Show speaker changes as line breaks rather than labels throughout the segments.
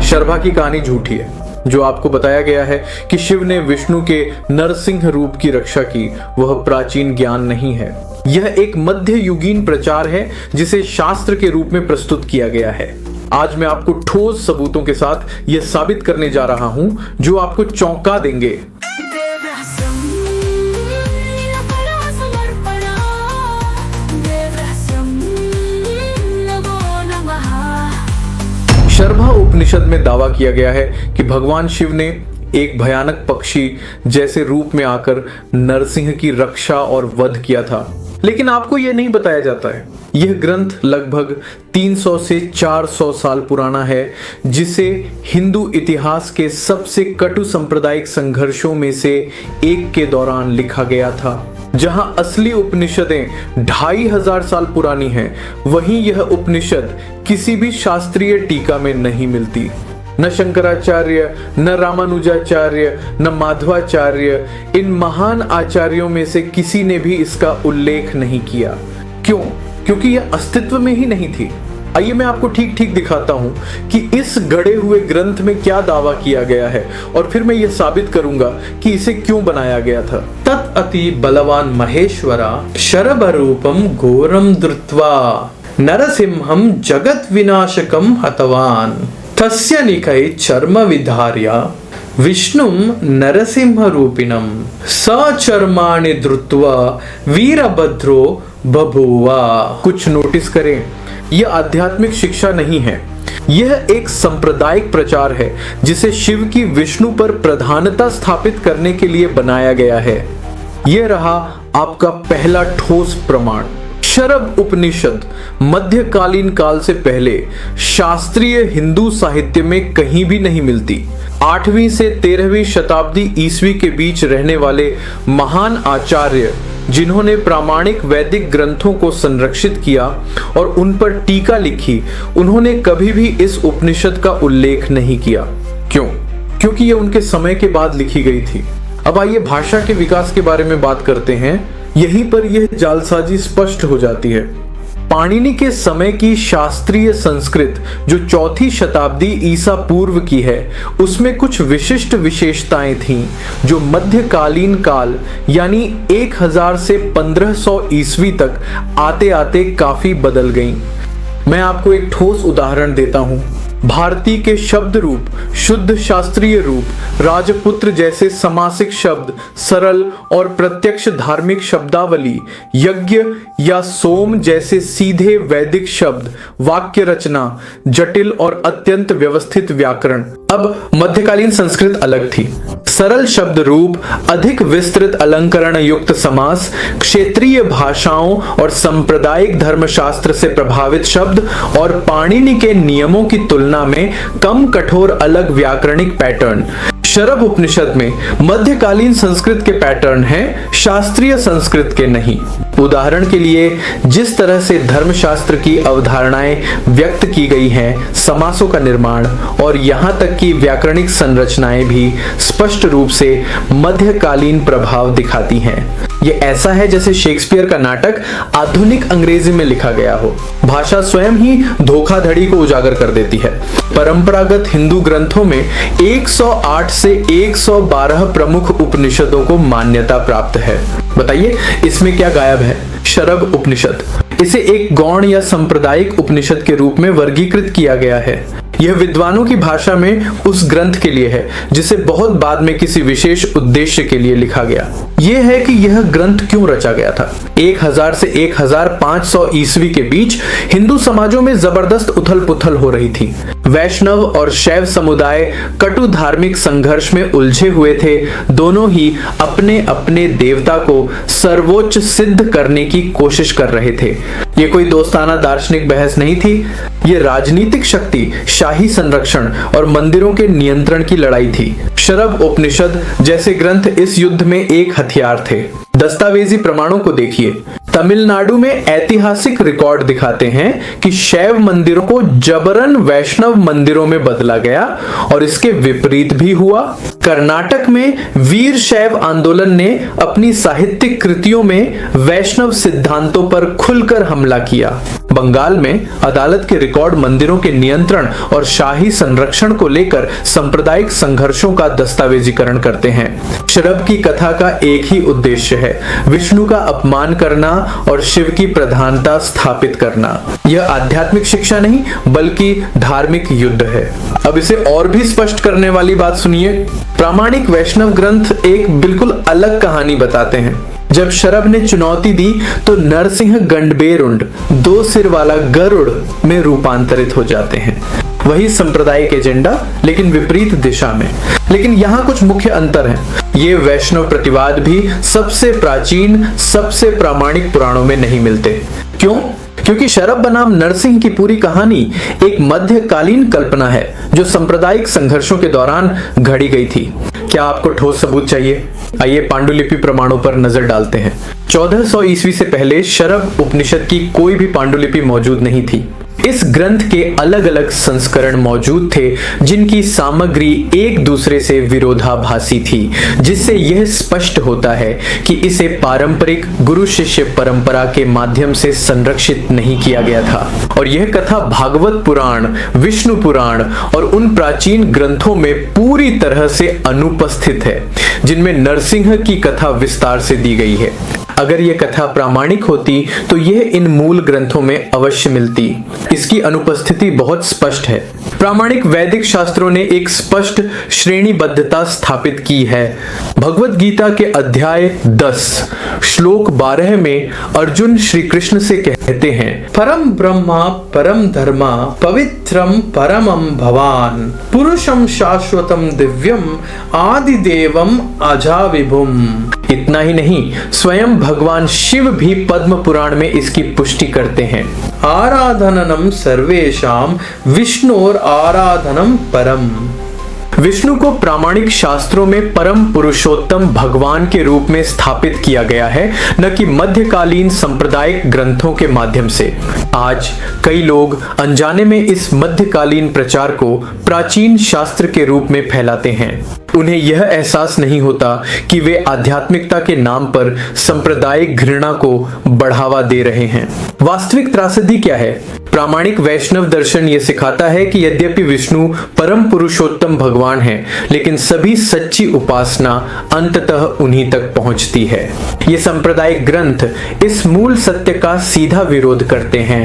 शर्भा की कहानी झूठी है। जो आपको बताया गया है कि शिव ने विष्णु के नरसिंह रूप की रक्षा की, वह प्राचीन ज्ञान नहीं है। यह एक मध्ययुगीन प्रचार है जिसे शास्त्र के रूप में प्रस्तुत किया गया है। आज मैं आपको ठोस सबूतों के साथ यह साबित करने जा रहा हूं जो आपको चौंका देंगे। शर्भा उपनिषद में दावा किया गया है कि भगवान शिव ने एक भयानक पक्षी जैसे रूप में आकर नरसिंह की रक्षा और वध किया था, लेकिन आपको यह नहीं बताया जाता है। यह ग्रंथ लगभग 300 से 400 साल पुराना है, जिसे हिंदू इतिहास के सबसे कटु सांप्रदायिक संघर्षों में से एक के दौरान लिखा गया था। जहां असली उपनिषदें 2500 साल पुरानी हैं, वहीं यह उपनिषद किसी भी शास्त्रीय टीका में नहीं मिलती। न शंकराचार्य, न रामानुजाचार्य, न माधवाचार्य, इन महान आचार्यों में से किसी ने भी इसका उल्लेख नहीं किया। क्यों? क्योंकि यह अस्तित्व में ही नहीं थी। आइए मैं आपको ठीक ठीक दिखाता हूं कि इस गढ़े हुए ग्रंथ में क्या दावा किया गया है, और फिर मैं यह साबित करूंगा कि इसे क्यों बनाया गया था। तत् अति बलवान महेश्वरा शरभ रूपम घोरम धृत्वा नरसिंहम जगत विनाशकम हतवान तस्य निकै चर्म विधार्य विष्णुम नरसिंह रूपिणम सचर्माणि धृत्वा वीरभद्रो बभूवा। कुछ नोटिस करें, यह आध्यात्मिक शिक्षा नहीं है, यह एक सांप्रदायिक प्रचार है जिसे शिव की विष्णु पर प्रधानता स्थापित करने के लिए बनाया गया है। यह रहा आपका पहला ठोस प्रमाण। शरभ उपनिषद मध्यकालीन काल से पहले शास्त्रीय हिंदू साहित्य में कहीं भी नहीं मिलती। 8वीं से 13वीं शताब्दी ईस्वी के बीच रहने वाले महान आचार्य, जिन्होंने प्रामाणिक वैदिक ग्रंथों को संरक्षित किया और उन पर टीका लिखी, उन्होंने कभी भी इस उपनिषद का उल्लेख नहीं किया। क्यों? क्योंकि यह उनके समय के बाद लिखी गई थी। अब आइए भाषा के विकास के बारे में बात करते हैं। यहीं पर यह जालसाजी स्पष्ट हो जाती है। पाणिनि के समय की शास्त्रीय संस्कृत जो 4वीं शताब्दी ईसा पूर्व की है, उसमें कुछ विशिष्ट विशेषताएं थीं जो मध्यकालीन काल यानी 1000 से 1500 ईस्वी तक आते आते काफी बदल गईं। मैं आपको एक ठोस उदाहरण देता हूं। भारतीय के शब्द रूप, शुद्ध शास्त्रीय रूप, राजपुत्र जैसे समासिक शब्द, सरल और प्रत्यक्ष धार्मिक शब्दावली, यज्ञ या सोम जैसे सीधे वैदिक शब्द, वाक्य रचना, जटिल और अत्यंत व्यवस्थित व्याकरण। अब मध्यकालीन संस्कृत अलग थी। सरल शब्द रूप, अधिक विस्तृत अलंकरण युक्त समास, क्षेत्रीय भाषाओं और सांप्रदायिक धर्मशास्त्र से प्रभावित शब्द और पाणिनि के नियमों की तुलना में कम कठोर अलग व्याकरणिक पैटर्न। शरभ उपनिषद में मध्यकालीन संस्कृत के पैटर्न हैं, शास्त्रीय संस्कृत के नहीं। उदाहरण के लिए, जिस तरह से धर्मशास्त्र की अवधारणाएं व्यक्त की गई हैं, समासों का निर्माण और यहाँ तक कि व्याकरणिक संरचनाएं भी स्पष्ट रूप से मध्यकालीन प्रभाव दिखाती हैं। ये ऐसा है जैसे शेक्सपियर का नाटक आधुनिक अंग्रेजी में लिखा गया हो। भाषा स्वयं ही धोखाधड़ी को उजागर कर देती है। परंपरागत हिंदू ग्रंथों में 108 से 112 प्रमुख उपनिषदों को मान्यता प्राप्त है। बताइए इसमें क्या गायब है? शरभ उपनिषद। इसे एक गौण या सांप्रदायिक उपनिषद के रूप में वर्गीकृत किया गया है। यह विद्वानों की भाषा में उस ग्रंथ के लिए है जिसे बहुत बाद में किसी विशेष उद्देश्य के लिए लिखा गया। यह है कि यह ग्रंथ क्यों रचा गया था। 1000 से 1500 ईस्वी के बीच हिंदू समाजों में जबरदस्त उथल पुथल हो रही थी। वैष्णव और शैव समुदाय कटु धार्मिक संघर्ष में उलझे हुए थे। दोनों ही अपने अपने देवता को सर्वोच्च सिद्ध करने की कोशिश कर रहे थे। ये कोई दोस्ताना दार्शनिक बहस नहीं थी, ये राजनीतिक शक्ति, शाही संरक्षण और मंदिरों के नियंत्रण की लड़ाई थी। शरभ उपनिषद जैसे ग्रंथ इस युद्ध में एक हथियार थे। दस्तावेजी प्रमाणों को देखिए। तमिलनाडु में ऐतिहासिक रिकॉर्ड दिखाते हैं कि शैव मंदिरों को जबरन वैष्णव मंदिरों में बदला गया और इसके विपरीत भी हुआ। कर्नाटक में वीर शैव आंदोलन ने अपनी साहित्यिक कृतियों में वैष्णव सिद्धांतों पर खुलकर हमला किया। बंगाल में अदालत के रिकॉर्ड मंदिरों के नियंत्रण और शाही संरक्षण को लेकर सांप्रदायिक संघर्षों का दस्तावेजीकरण करते हैं। शरभ की कथा का एक ही उद्देश्य है, विष्णु का अपमान करना और शिव की प्रधानता स्थापित करना। यह आध्यात्मिक शिक्षा नहीं बल्कि धार्मिक युद्ध है। अब इसे और भी स्पष्ट करने वाली बात सुनिए। प्रामाणिक वैष्णव ग्रंथ एक बिल्कुल अलग कहानी बताते हैं। जब शरभ ने चुनौती दी तो नरसिंह गंडबेरुंड, 2 सिर वाला गरुड़ में रूपांतरित हो जाते हैं। वही सांप्रदायिक एजेंडा लेकिन विपरीत दिशा में। लेकिन यहाँ कुछ मुख्य अंतर हैं। ये वैष्णव प्रतिवाद भी सबसे प्राचीन, सबसे प्रामाणिक पुराणों में नहीं मिलते। क्यों? क्योंकि शरभ बनाम नरसिंह की पूरी कहानी एक मध्यकालीन कल्पना है जो सांप्रदायिक संघर्षों के दौरान घड़ी गई थी। क्या आपको ठोस सबूत चाहिए? आइए पांडुलिपि प्रमाणों पर नजर डालते हैं। 1400 ईस्वी से पहले शरभ उपनिषद की कोई भी पांडुलिपि मौजूद नहीं थी। इस ग्रंथ के अलग अलग संस्करण मौजूद थे जिनकी सामग्री एक दूसरे से विरोधाभासी थी, जिससे यह स्पष्ट होता है कि इसे पारंपरिक गुरु शिष्य परंपरा के माध्यम से संरक्षित नहीं किया गया था। और यह कथा भागवत पुराण, विष्णु पुराण और उन प्राचीन ग्रंथों में पूरी तरह से अनुपस्थित है जिनमें नरसिंह की कथा विस्तार से दी गई है। अगर यह कथा प्रामाणिक होती तो यह इन मूल ग्रंथों में अवश्य मिलती। इसकी अनुपस्थिति बहुत स्पष्ट है। प्रामाणिक वैदिक शास्त्रों ने एक स्पष्ट श्रेणीबद्धता स्थापित की है। भगवत गीता के अध्याय 10 श्लोक 12 में अर्जुन श्री कृष्ण से कहते हैं, परम ब्रह्मा परम धर्मा पवित्रम परमम भवान पुरुषम शाश्वतम दिव्यम आदिदेवम अजाविभुम। इतना ही नहीं, स्वयं भगवान शिव भी पद्म पुराण में इसकी पुष्टि करते हैं। आराधनम सर्वेशाम विष्णुर आराधनम परम। विष्णु को प्रामाणिक शास्त्रों में परम पुरुषोत्तम भगवान के रूप में स्थापित किया गया है, न कि मध्यकालीन सांप्रदायिक ग्रंथों के माध्यम से। आज कई लोग अनजाने में इस मध्यकालीन प्रचार को प्राचीन शास्त्र के रूप में फैलाते हैं। उन्हें यह एहसास नहीं होता कि वे आध्यात्मिकता के नाम पर सांप्रदायिक घृणा को बढ़ावा दे रहे हैं। वास्तविक त्रासदी क्या है? प्रामाणिक वैष्णव दर्शन ये सिखाता है कि यद्यपि विष्णु परम पुरुषोत्तम भगवान है, लेकिन सभी सच्ची उपासना अंततः उन्हीं तक पहुंचती है। ये सांप्रदायिक ग्रंथ इस मूल सत्य का सीधा विरोध करते हैं।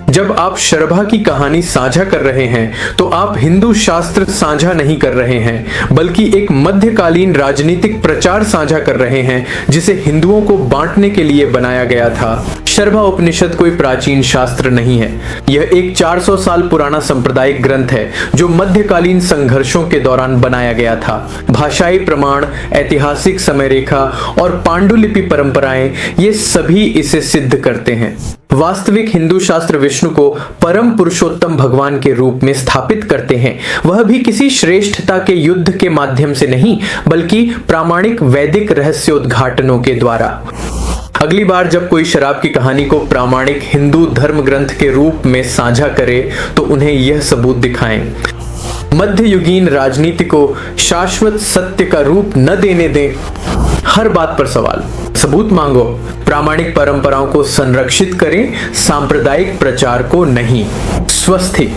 जब आप शरभा की कहानी साझा कर रहे हैं तो आप हिंदू शास्त्र साझा नहीं कर रहे हैं, बल्कि एक मध्यकालीन राजनीतिक प्रचार साझा कर रहे हैं जिसे हिंदुओं को बांटने के लिए बनाया गया था। शरभा उपनिषद कोई प्राचीन शास्त्र नहीं है। यह एक 400 साल पुराना सांप्रदायिक ग्रंथ है जो मध्यकालीन संघर्षों के दौरान बनाया गया था। भाषाई प्रमाण, ऐतिहासिक समय रेखा और पांडुलिपि परंपराएं ये सभी इसे सिद्ध करते हैं। वास्तविक हिंदू शास्त्र विष्णु को परम पुरुषोत्तम भगवान के रूप में स्थापित करते हैं, वह भी किसी श्रेष्ठता के युद्ध के माध्यम से नहीं, बल्कि प्रामाणिक वैदिक रहस्योद्घाटनों के द्वारा। अगली बार जब कोई शराब की कहानी को प्रामाणिक हिंदू धर्म ग्रंथ के रूप में साझा करे तो उन्हें यह सबूत दिखाएं। मध्ययुगीन राजनीति को शाश्वत सत्य का रूप न देने दें। हर बात पर सवाल, सबूत मांगो। प्रामाणिक परंपराओं को संरक्षित करें, सांप्रदायिक प्रचार को नहीं। स्वस्ति।